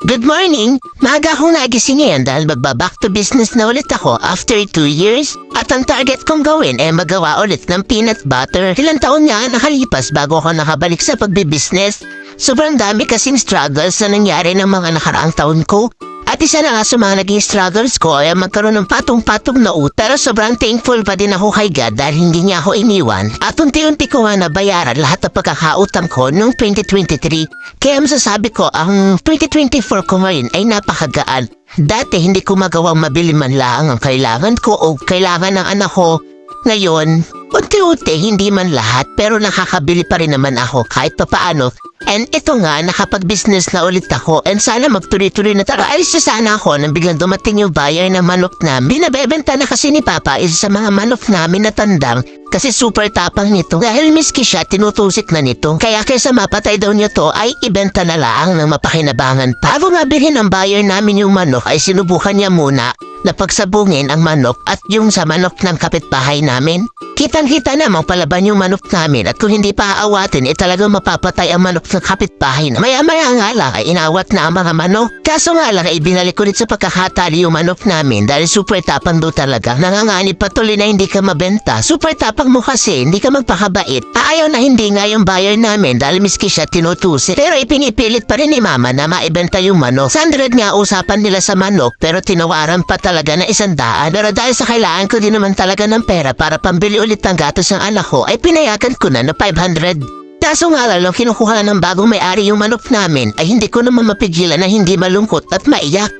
Good morning! Maaga akong nagising ngayon dahil magbaback to business na ulit ako after 2 years. At ang target kong gawin ay magawa ulit ng peanut butter. Ilang taon nga nakalipas bago ako nakabalik sa pagbibusiness. Sobrang dami kasing struggles na nangyari ng mga nakaraang taon ko. At isa na nga sa mga naging struggles ko ay magkaroon ng patong-patong na utang. Pero sobrang thankful pa din ako kay God dahil hindi niya ako iniwan. At unti-unti ko nga nabayaran lahat ng pagkakautang ko noong 2023. Kaya masasabi ko ang 2024 ko ngayon ay napakagaan. Dati hindi ko magawang mabili man lang ang kailangan ko o kailangan ng anak ko. Ngayon, unti-unti hindi man lahat pero nakakabili pa rin naman ako kahit papaano. And ito nga, nakapag-business na ulit ako and sana magtuloy-tuloy na tara. Alis na sana ako nang biglang dumating yung buyer ng manok namin. Binabebenta na kasi ni Papa isa sa mga manok namin na tandang kasi super tapang nito. Dahil miski siya, tinutusik na nito. Kaya kaysa mapatay daw niya to ay ibenta na lang ng mapakinabangan pa. Bago mabilhin ng buyer namin yung manok ay sinubukan niya muna na pagsabungin ang manok at yung sa manok ng kapitbahay namin. Kitang-kita namang palaban yung manok namin at kung hindi pa aawatin, talagang mapapatay ang manok ng kapitbahay na. Maya-maya nga lang ay inawat na ang mga manok. Kaso nga lang ay binalik ulit sa pagkakatali yung manok namin dahil super tapang do talaga. Nanganganib patuloy na hindi ka mabenta. Super tapang mo kasi, hindi ka magpakabait. Ayaw na hindi nga yung buyer namin dahil miski siya tinutusin. Pero ipinipilit pa rin ni Mama na maibenta yung manok. 100 nga usapan nila sa manok pero tinawaran pa talaga na 100. Pero dahil sa kailangan ko din naman talaga ng pera para pambili ulit ng gatos ng anak ko ay pinayagan ko na 500. Kaso nga lang kinukuha ng bagong may-ari yung manok namin ay hindi ko naman mapigilan na hindi malungkot at maiyak.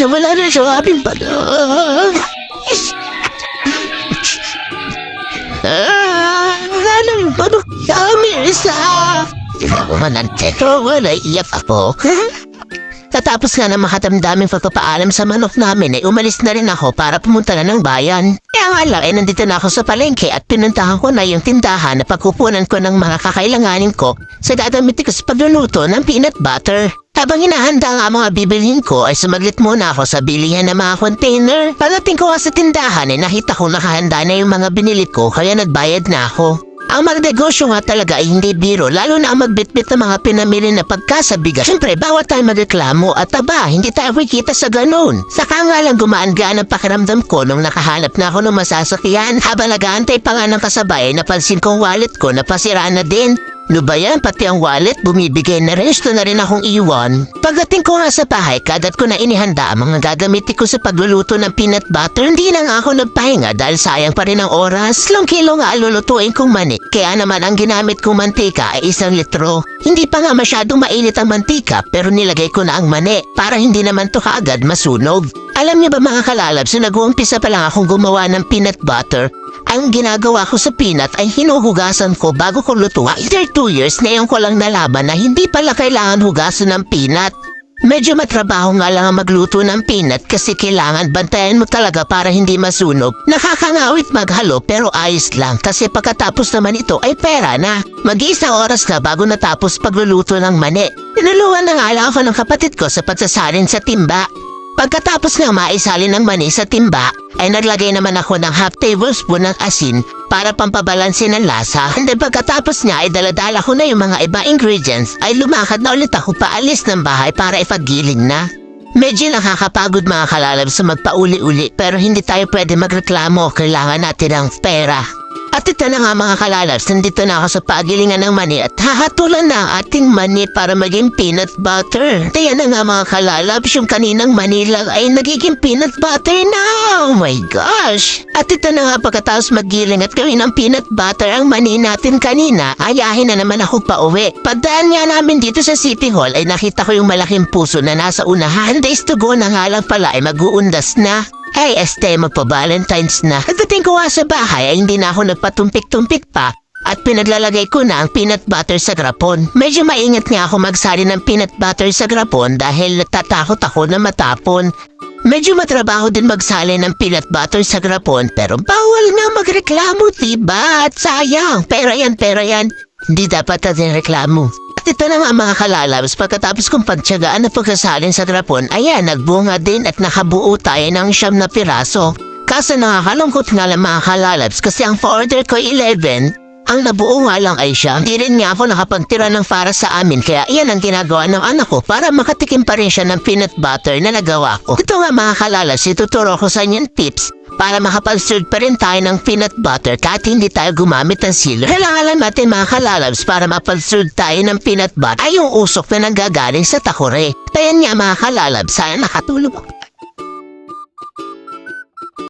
Wala na siya aming manok. Wala na yung manok namin isa. Hindi ako mananteto, wala iyak ako. Tatapos nga na makatamdaming pagpapaalam sa manok namin ay umalis na rin ako para pumunta na ng bayan. Kaya nga lang ay nandito na ako sa palengke at pinuntahan ko na yung tindahan na pagkukunan ko ng mga kakailanganin ko sa gagamitin ko sa pagluluto ng peanut butter. Habang hinahanda nga mga bibilhin ko ay sumaglit muna ako sa bilihan ng mga container. Pagdating ko nga sa tindahan ay nakita ko nakahanda na yung mga binili ko kaya nagbayad na ako. Ang magnegosyo nga talaga ay hindi biro, lalo na ang magbitbit ng mga pinamili na pagkasabigan. Siyempre, bawat tayo magreklamo at hindi tayo kikita sa ganun. Saka nga lang gumaan-gaan ang pakiramdam ko nung nakahanap na ako ng masasakyan. Habang nag-aantay pa nga ng kasabay, napansin kong wallet ko na pasira na din. No ba yan? Pati ang wallet, bumibigay na rin. Gusto na rin akong iwan. Pagdating ko nga sa bahay, kadat ko na inihanda ang mga gagamitin ko sa pagluluto ng peanut butter. Hindi na nga ako nagpahinga dahil sayang pa rin ang oras. 2 kilo nga lulutuin kong manik. Kaya naman ang ginamit kong mantika ay 1 litro. Hindi pa nga masyadong mainit ang mantika pero nilagay ko na ang mani para hindi naman to kaagad masunog. Alam niyo ba mga kalalabs, nag-uumpisa pa lang akong gumawa ng peanut butter. Ang ginagawa ko sa peanut ay hinuhugasan ko bago ko lutuin. After 2 years, ngayon ko lang nalaman na hindi pala kailangan hugasan ng peanut. Medyo matrabaho nga lang ang magluto ng peanut kasi kailangan bantayan mo talaga para hindi masunog. Nakakangawit maghalo pero ayos lang kasi pagkatapos naman ito ay pera na. Mag-1 oras na bago natapos pagluluto ng mani. Tinulungan na nga lang ako ng kapatid ko sa pagsasalin sa timba. Pagkatapos nga maisalin ng mani sa timba, ay naglagay naman ako ng ½ tablespoon ng asin para pampabalansin ng lasa. And then pagkatapos niya ay daladala ko na yung mga iba ingredients ay lumakad na ulit ako paalis ng bahay para ipaggiling na. Medyo nakakapagod mga kalalab sa magpauli-uli pero hindi tayo pwede magreklamo, kailangan natin ng pera. At ito na nga mga kalalabs, nandito na ako sa pagilingan ng mani at hahatulan na ang ating mani para maging peanut butter. Kaya na nga mga kalalabs, yung kaninang mani lang ay nagiging peanut butter na. Oh my gosh! At ito na nga pagkatapos magiling at gawin ng peanut butter ang mani natin kanina, ayahin na naman ako pa uwi. Pagdaan nga namin dito sa City Hall ay nakita ko yung malaking puso na nasa unahan. Days to go na nga lang pala ay mag-uundas na. Hey, magpa-Valentine's na. Pagdating ko nga sa bahay ay hindi na ako nagpatumpik-tumpik pa at pinaglalagay ko na ang peanut butter sa grapon. Medyo maingat nga ako magsali ng peanut butter sa grapon dahil natatakot ako na matapon. Medyo matrabaho din magsali ng peanut butter sa grapon pero bawal nga magreklamo, diba? At sayang, pera yan. Hindi dapat natin reklamo. Ito na nga mga kalalabs, pagkatapos kong pagtyagaan na pagkasalin sa grapon, ayan, nagbunga din at nakabuo tayo ng 9 na piraso. Kaso nakakalungkot nga lang mga kalalabs kasi ang pa-order ko 11, Ang nabuo nga lang ay siya, hindi rin nga ako nakapagtira ng para sa amin kaya iyan ang ginagawa ng anak ko para makatikim pa rin siya ng peanut butter na nagawa ko. Ito nga mga kalalabs, ituturo ko sa inyo tips para makapag-serve pa rin tayo ng peanut butter kahit hindi tayo gumamit ng sealer. Kailangan lang natin mga kalalabs para mapag-serve tayo ng peanut butter ay yung usok na nanggagaling sa takore. Kaya nga mga kalalabs, sana nakatulong.